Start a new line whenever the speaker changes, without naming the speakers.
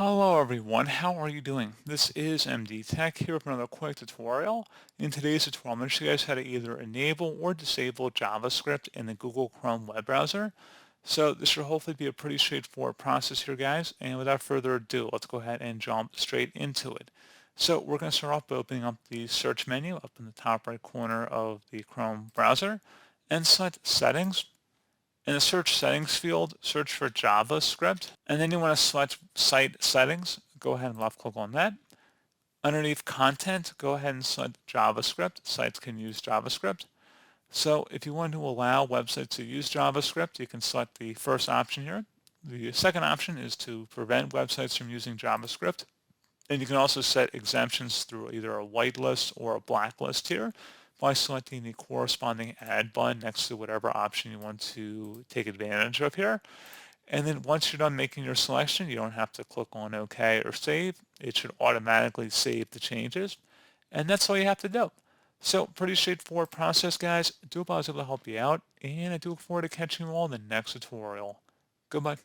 Hello everyone, how are you doing? This is MD Tech here with another quick tutorial. In today's tutorial, I'm going to show you guys how to either enable or disable JavaScript in the Google Chrome web browser. So this should hopefully be a pretty straightforward process here, guys. And without further ado, let's go ahead and jump straight into it. So we're going to start off by opening up the search menu up in the top right corner of the Chrome browser and select Settings. In the search settings field, search for JavaScript, and then you want to select site settings. Go ahead and left click on that. Underneath content, go ahead and select JavaScript. Sites can use JavaScript. So if you want to allow websites to use JavaScript, you can select the first option here. The second option is to prevent websites from using JavaScript. And you can also set exemptions through either a whitelist or a blacklist here by selecting the corresponding add button next to whatever option you want to take advantage of here. And then once you're done making your selection, you don't have to click on OK or Save. It should automatically save the changes. And that's all you have to do. So pretty straightforward process, guys. I do hope I was able to help you out, and I do look forward to catching you all in the next tutorial. Goodbye.